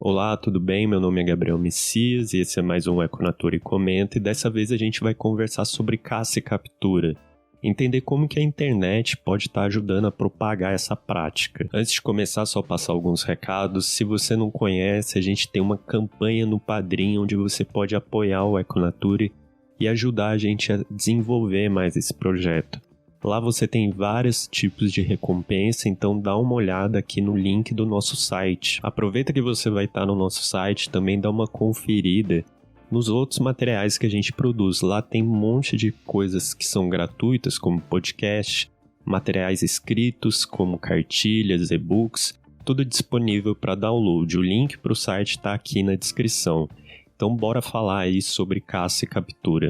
Olá, tudo bem? Meu nome é Gabriel Messias e esse é mais um Econatura e Comenta, e dessa vez a gente vai conversar sobre caça e captura. Entender como que a internet pode estar ajudando a propagar essa prática. Antes de começar, só passar alguns recados. Se você não conhece, a gente tem uma campanha no Padrim onde você pode apoiar o Econatura e ajudar a gente a desenvolver mais esse projeto. Lá você tem vários tipos de recompensa, então dá uma olhada aqui no link do nosso site. Aproveita que você vai estar no nosso site, também dá uma conferida nos outros materiais que a gente produz. Lá tem um monte de coisas que são gratuitas, como podcast, materiais escritos, como cartilhas, e-books, tudo disponível para download. O link para o site está aqui na descrição. Então bora falar aí sobre caça e captura.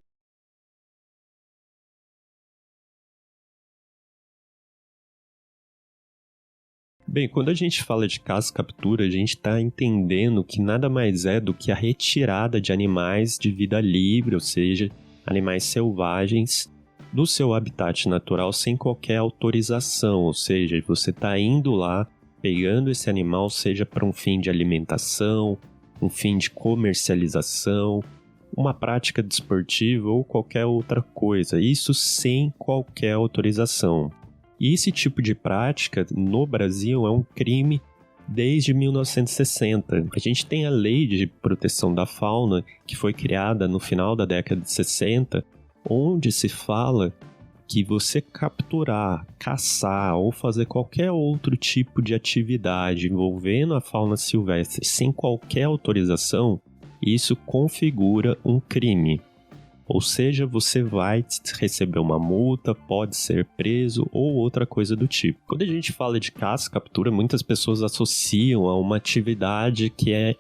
Bem, quando a gente fala de caça e captura, a gente está entendendo que nada mais é do que a retirada de animais de vida livre, ou seja, animais selvagens, do seu habitat natural sem qualquer autorização, ou seja, você está indo lá, pegando esse animal, seja para um fim de alimentação, um fim de comercialização, uma prática desportiva ou qualquer outra coisa, isso sem qualquer autorização. E esse tipo de prática, no Brasil, é um crime desde 1960. A gente tem a Lei de Proteção da Fauna, que foi criada no final da década de 60, onde se fala que você capturar, caçar ou fazer qualquer outro tipo de atividade envolvendo a fauna silvestre sem qualquer autorização, isso configura um crime. Ou seja, você vai receber uma multa, pode ser preso ou outra coisa do tipo. Quando a gente fala de caça e captura, muitas pessoas associam a uma atividade que é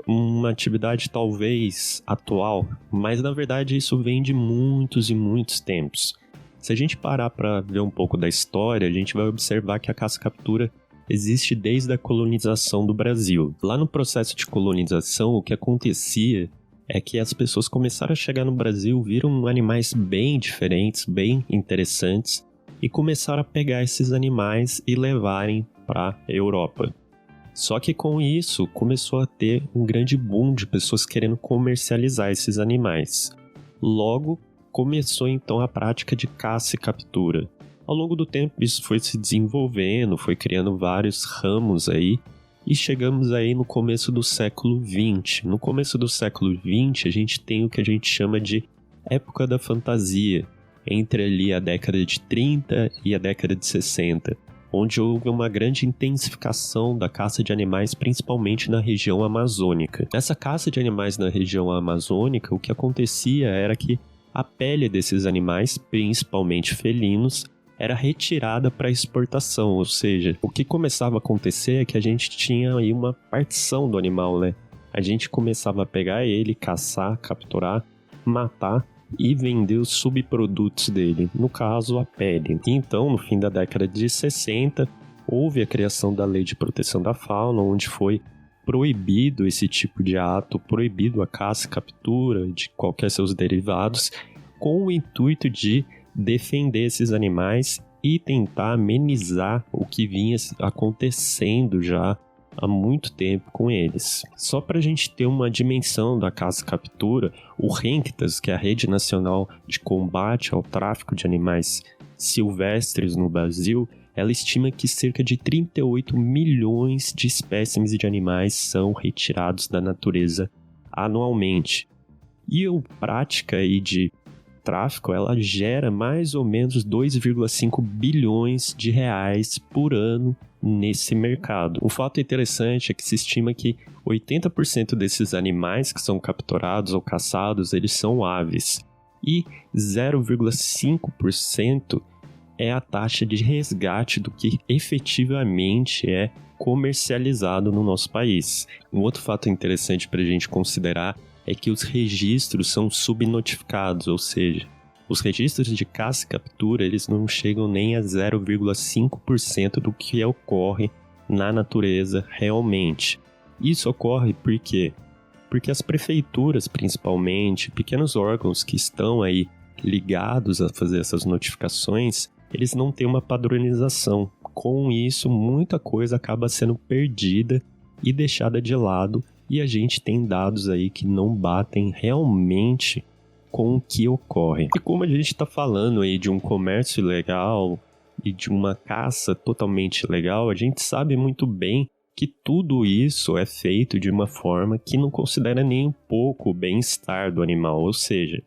uma atividade talvez atual, mas na verdade isso vem de muitos e muitos tempos. Se a gente parar para ver um pouco da história, a gente vai observar que a caça e captura existe desde a colonização do Brasil. Lá no processo de colonização, o que acontecia é que as pessoas começaram a chegar no Brasil, viram animais bem diferentes, bem interessantes, e começaram a pegar esses animais e levarem para a Europa. Só que com isso começou a ter um grande boom de pessoas querendo comercializar esses animais. Logo, começou então a prática de caça e captura. Ao longo do tempo isso foi se desenvolvendo, foi criando vários ramos aí, e chegamos aí no começo do século XX. No começo do século XX, a gente tem o que a gente chama de época da fantasia, entre ali a década de 30 e a década de 60, onde houve uma grande intensificação da caça de animais, principalmente na região amazônica. Nessa caça de animais na região amazônica, o que acontecia era que a pele desses animais, principalmente felinos, era retirada para exportação, ou seja, o que começava a acontecer é que a gente tinha aí uma partição do animal, né? A gente começava a pegar ele, caçar, capturar, matar e vender os subprodutos dele, no caso a pele. Então, no fim da década de 60, houve a criação da Lei de Proteção da Fauna, onde foi proibido esse tipo de ato, proibido a caça e captura de qualquer seus derivados, com o intuito de defender esses animais e tentar amenizar o que vinha acontecendo já há muito tempo com eles. Só para a gente ter uma dimensão da caça e captura, o RENCTAS, que é a Rede Nacional de Combate ao Tráfico de Animais Silvestres no Brasil, ela estima que cerca de 38 milhões de espécimes de animais são retirados da natureza anualmente. E a prática aí de tráfico, ela gera mais ou menos 2,5 bilhões de reais por ano nesse mercado. Um fato interessante é que se estima que 80% desses animais que são capturados ou caçados, eles são aves. E 0,5% é a taxa de resgate do que efetivamente é comercializado no nosso país. Um outro fato interessante para a gente considerar é que os registros são subnotificados, ou seja, os registros de caça e captura eles não chegam nem a 0,5% do que ocorre na natureza realmente. Isso ocorre por quê? Porque as prefeituras, principalmente, pequenos órgãos que estão aí ligados a fazer essas notificações, eles não têm uma padronização. Com isso, muita coisa acaba sendo perdida e deixada de lado, e a gente tem dados aí que não batem realmente com o que ocorre. E como a gente está falando aí de um comércio ilegal e de uma caça totalmente ilegal, a gente sabe muito bem que tudo isso é feito de uma forma que não considera nem um pouco o bem-estar do animal, ou seja,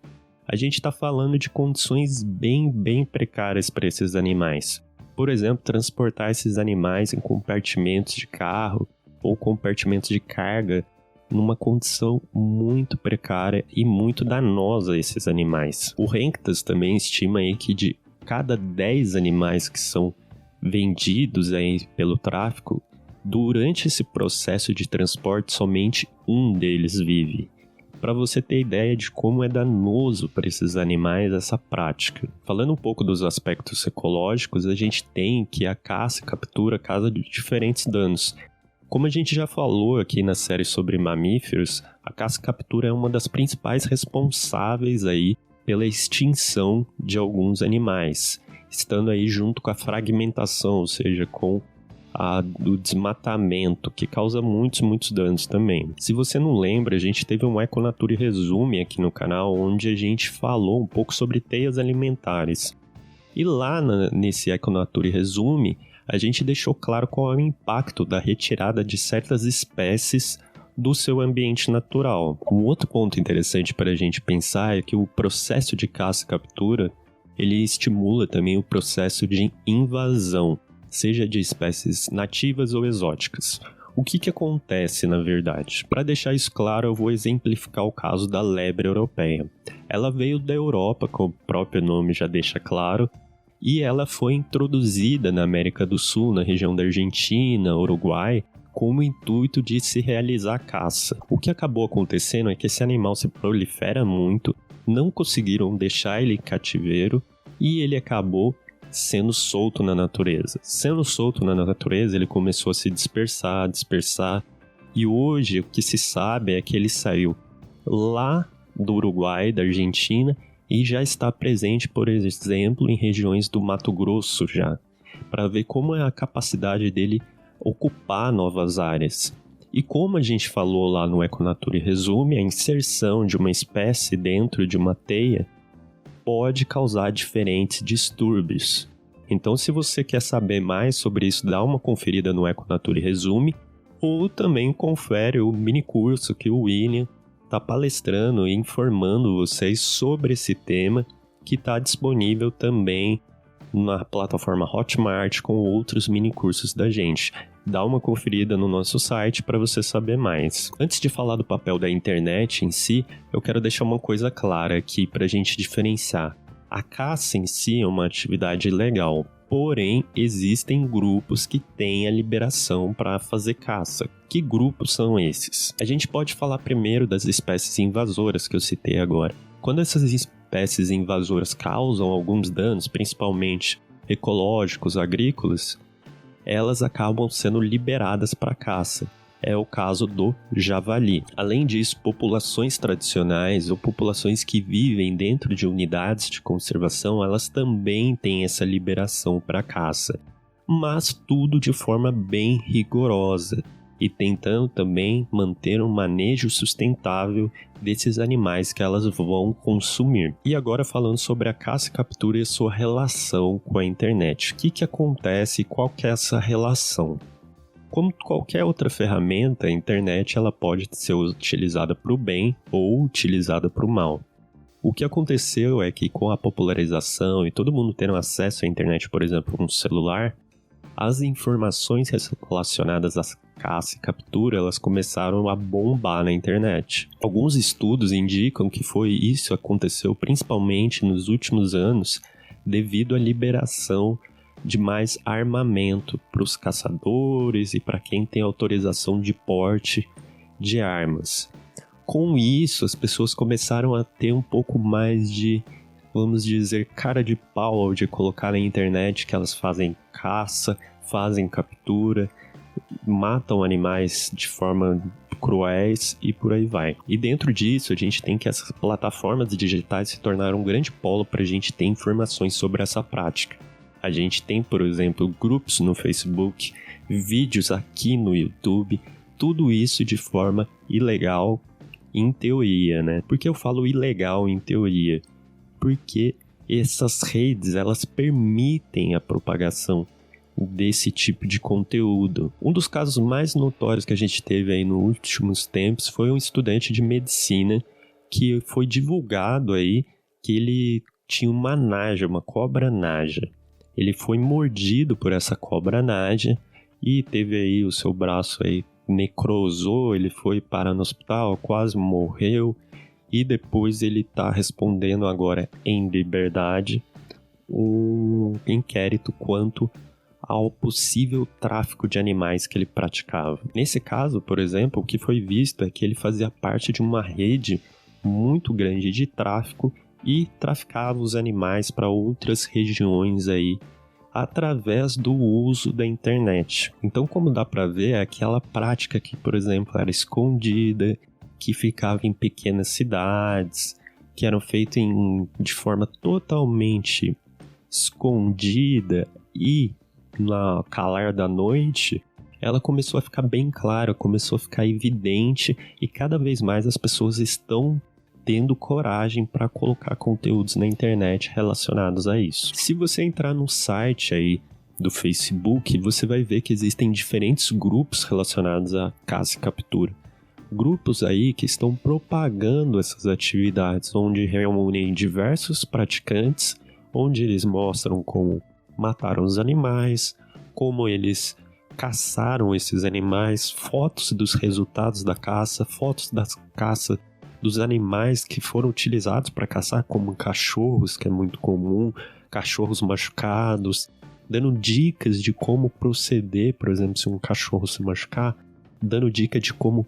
a gente está falando de condições bem precárias para esses animais. Por exemplo, transportar esses animais em compartimentos de carro ou compartimentos de carga numa condição muito precária e muito danosa a esses animais. O Renktas também estima aí que de cada 10 animais que são vendidos aí pelo tráfico, durante esse processo de transporte somente um deles vive. Para você ter ideia de como é danoso para esses animais essa prática. Falando um pouco dos aspectos ecológicos, a gente tem que a caça e captura causa de diferentes danos. Como a gente já falou aqui na série sobre mamíferos, a caça e captura é uma das principais responsáveis aí pela extinção de alguns animais, estando aí junto com a fragmentação, ou seja, com do desmatamento, que causa muitos danos também. Se você não lembra, a gente teve um Econature Resume aqui no canal, onde a gente falou um pouco sobre teias alimentares. E lá nesse Econature Resume, a gente deixou claro qual é o impacto da retirada de certas espécies do seu ambiente natural. Um outro ponto interessante para a gente pensar é que o processo de caça e captura, ele estimula também o processo de invasão, seja de espécies nativas ou exóticas. O que acontece, na verdade? Para deixar isso claro, eu vou exemplificar o caso da lebre europeia. Ela veio da Europa, como o próprio nome já deixa claro, e ela foi introduzida na América do Sul, na região da Argentina, Uruguai, com o intuito de se realizar a caça. O que acabou acontecendo é que esse animal se prolifera muito, não conseguiram deixar ele em cativeiro e ele acabou sendo solto na natureza. Sendo solto na natureza, ele começou a se dispersar, e hoje o que se sabe é que ele saiu lá do Uruguai, da Argentina, e já está presente, por exemplo, em regiões do Mato Grosso já, para ver como é a capacidade dele ocupar novas áreas. E como a gente falou lá no Econature Resume, a inserção de uma espécie dentro de uma teia pode causar diferentes distúrbios. Então, se você quer saber mais sobre isso, dá uma conferida no Econature Resume, ou também confere o mini curso que o William está palestrando e informando vocês sobre esse tema, que está disponível também na plataforma Hotmart com outros mini cursos da gente. Dá uma conferida no nosso site para você saber mais. Antes de falar do papel da internet em si, eu quero deixar uma coisa clara aqui para a gente diferenciar. A caça em si é uma atividade legal, porém existem grupos que têm a liberação para fazer caça. Que grupos são esses? A gente pode falar primeiro das espécies invasoras que eu citei agora. Quando essas espécies invasoras causam alguns danos, principalmente ecológicos, agrícolas, elas acabam sendo liberadas para caça. É o caso do javali. Além disso, populações tradicionais ou populações que vivem dentro de unidades de conservação, elas também têm essa liberação para caça, mas tudo de forma bem rigorosa e tentando também manter um manejo sustentável desses animais que elas vão consumir. E agora falando sobre a caça e captura e a sua relação com a internet. O que acontece e qual que é essa relação? Como qualquer outra ferramenta, a internet ela pode ser utilizada para o bem ou utilizada para o mal. O que aconteceu é que com a popularização e todo mundo tendo acesso à internet, por exemplo, com um celular, as informações relacionadas à caça e captura, elas começaram a bombar na internet. Alguns estudos indicam que isso aconteceu principalmente nos últimos anos devido à liberação de mais armamento para os caçadores e para quem tem autorização de porte de armas. Com isso, as pessoas começaram a ter um pouco mais de, vamos dizer, cara de pau de colocar na internet que elas fazem caça, fazem captura, matam animais de forma cruéis e por aí vai. E dentro disso, a gente tem que essas plataformas digitais se tornaram um grande polo para a gente ter informações sobre essa prática. A gente tem, por exemplo, grupos no Facebook, vídeos aqui no YouTube, tudo isso de forma ilegal em teoria, né? Por que eu falo ilegal em teoria? Porque essas redes, elas permitem a propagação desse tipo de conteúdo. Um dos casos mais notórios que a gente teve aí nos últimos tempos foi um estudante de medicina que foi divulgado aí que ele tinha uma naja, uma cobra naja. Ele foi mordido por essa cobra naja e teve aí o seu braço aí necrosou, ele foi parar no hospital, quase morreu e depois ele está respondendo agora em liberdade um inquérito quanto ao possível tráfico de animais que ele praticava. Nesse caso, por exemplo, o que foi visto é que ele fazia parte de uma rede muito grande de tráfico e traficava os animais para outras regiões aí através do uso da internet. Então, como dá para ver, é aquela prática que, por exemplo, era escondida, que ficava em pequenas cidades, que eram feitas de forma totalmente escondida e no calar da noite, ela começou a ficar bem clara, começou a ficar evidente e cada vez mais as pessoas estão tendo coragem para colocar conteúdos na internet relacionados a isso. Se você entrar no site aí do Facebook, você vai ver que existem diferentes grupos relacionados a caça e captura. Grupos aí que estão propagando essas atividades, onde reúnem diversos praticantes, onde eles mostram como mataram os animais, como eles caçaram esses animais, fotos dos resultados da caça, fotos da caça dos animais que foram utilizados para caçar, como cachorros, que é muito comum, cachorros machucados, dando dicas de como proceder, por exemplo, se um cachorro se machucar, dando dica de como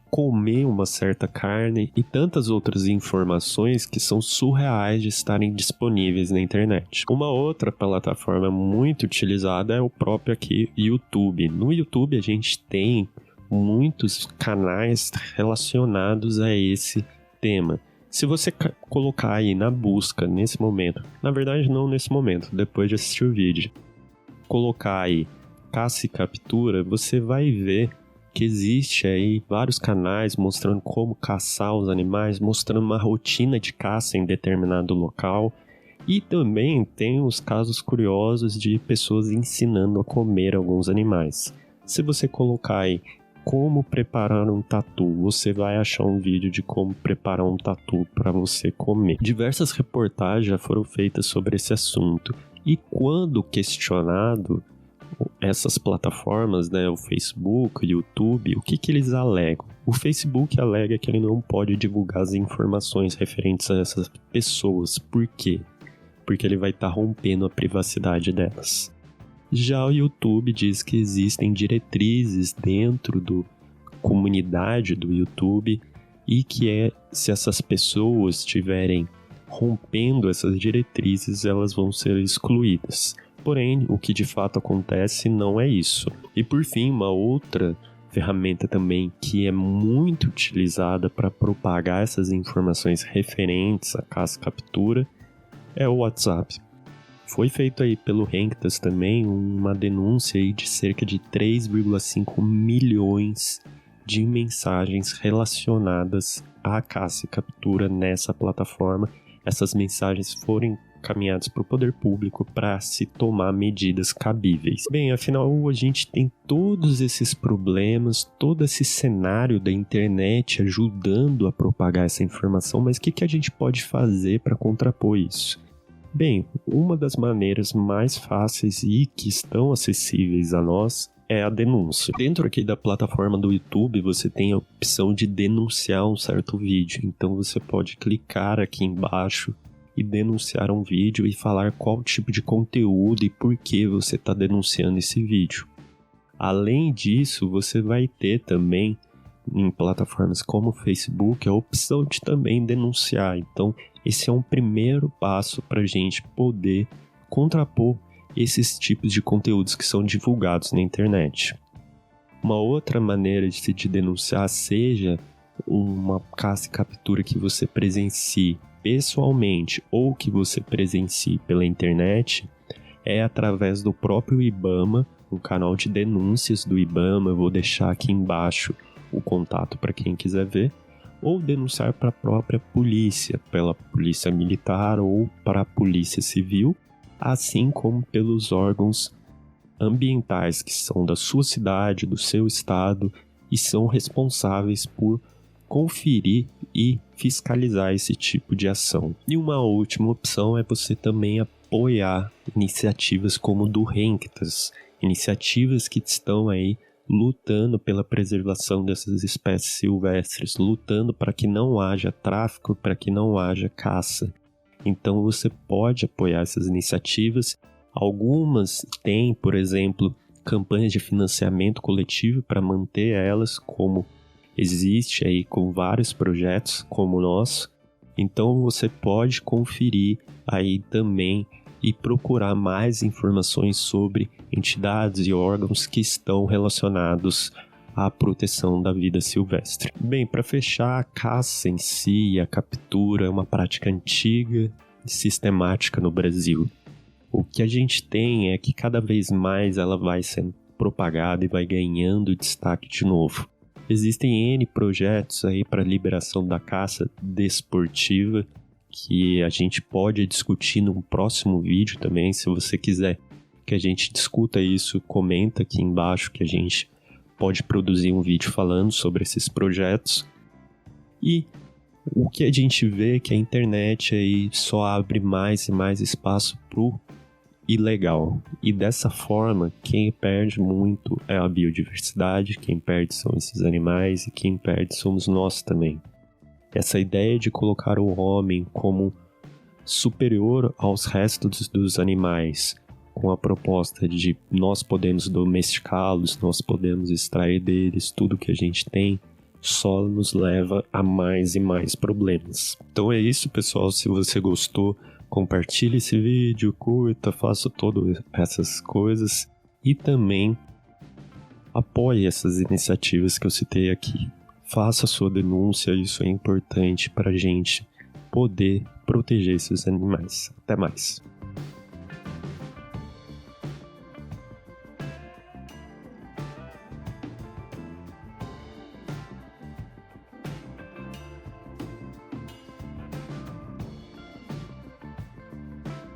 comer uma certa carne e tantas outras informações que são surreais de estarem disponíveis na internet. Uma outra plataforma muito utilizada é o próprio aqui YouTube. No YouTube a gente tem muitos canais relacionados a esse tema. Se você colocar aí na busca nesse momento, na verdade não nesse momento, depois de assistir o vídeo, colocar aí caça e captura, você vai ver que existe aí vários canais mostrando como caçar os animais, mostrando uma rotina de caça em determinado local. E também tem os casos curiosos de pessoas ensinando a comer alguns animais. Se você colocar aí como preparar um tatu, você vai achar um vídeo de como preparar um tatu para você comer. Diversas reportagens já foram feitas sobre esse assunto. E quando questionado, essas plataformas, né, o Facebook, o YouTube, o que eles alegam? O Facebook alega que ele não pode divulgar as informações referentes a essas pessoas. Por quê? Porque ele vai estar rompendo a privacidade delas. Já o YouTube diz que existem diretrizes dentro da comunidade do YouTube e que se essas pessoas estiverem rompendo essas diretrizes, elas vão ser excluídas. Porém, o que de fato acontece não é isso. E por fim, uma outra ferramenta também que é muito utilizada para propagar essas informações referentes à caça e captura é o WhatsApp. Foi feito aí pelo Renktas também uma denúncia aí de cerca de 3,5 milhões de mensagens relacionadas à caça e captura nessa plataforma. Essas mensagens foram encaminhadas para o poder público para se tomar medidas cabíveis. Bem, afinal, a gente tem todos esses problemas, todo esse cenário da internet ajudando a propagar essa informação, mas o que a gente pode fazer para contrapor isso? Bem, uma das maneiras mais fáceis e que estão acessíveis a nós é a denúncia. Dentro aqui da plataforma do YouTube, você tem a opção de denunciar um certo vídeo. Então você pode clicar aqui embaixo e denunciar um vídeo e falar qual tipo de conteúdo e por que você está denunciando esse vídeo. Além disso, você vai ter também em plataformas como o Facebook a opção de também denunciar. Então, esse é um primeiro passo para a gente poder contrapor esses tipos de conteúdos que são divulgados na internet. Uma outra maneira de se denunciar, seja uma caça e captura que você presencie pessoalmente ou que você presencie pela internet, é através do próprio IBAMA um canal de denúncias do IBAMA, eu vou deixar aqui embaixo o contato para quem quiser ver, ou denunciar para a própria polícia, pela polícia militar ou para a polícia civil, assim como pelos órgãos ambientais que são da sua cidade, do seu estado e são responsáveis por conferir e fiscalizar esse tipo de ação. E uma última opção é você também apoiar iniciativas como o do Renktas, iniciativas que estão aí lutando pela preservação dessas espécies silvestres, lutando para que não haja tráfico, para que não haja caça. Então você pode apoiar essas iniciativas. Algumas têm, por exemplo, campanhas de financiamento coletivo para manter elas, como existe aí com vários projetos como o nosso. Então você pode conferir aí também e procurar mais informações sobre entidades e órgãos que estão relacionados à proteção da vida silvestre. Bem, para fechar, a caça em si e a captura é uma prática antiga e sistemática no Brasil. O que a gente tem é que cada vez mais ela vai sendo propagada e vai ganhando destaque de novo. Existem N projetos aí para liberação da caça desportiva, que a gente pode discutir num próximo vídeo também. Se você quiser que a gente discuta isso, comenta aqui embaixo que a gente pode produzir um vídeo falando sobre esses projetos. E o que a gente vê é que a internet aí só abre mais e mais espaço pro ilegal. E dessa forma, quem perde muito é a biodiversidade, quem perde são esses animais e quem perde somos nós também. Essa ideia de colocar o homem como superior aos restos dos animais, com a proposta de nós podemos domesticá-los, nós podemos extrair deles tudo que a gente tem, só nos leva a mais e mais problemas. Então é isso, pessoal. Se você gostou, compartilhe esse vídeo, curta, faça todas essas coisas e também apoie essas iniciativas que eu citei aqui. Faça a sua denúncia, isso é importante para a gente poder proteger esses animais. Até mais!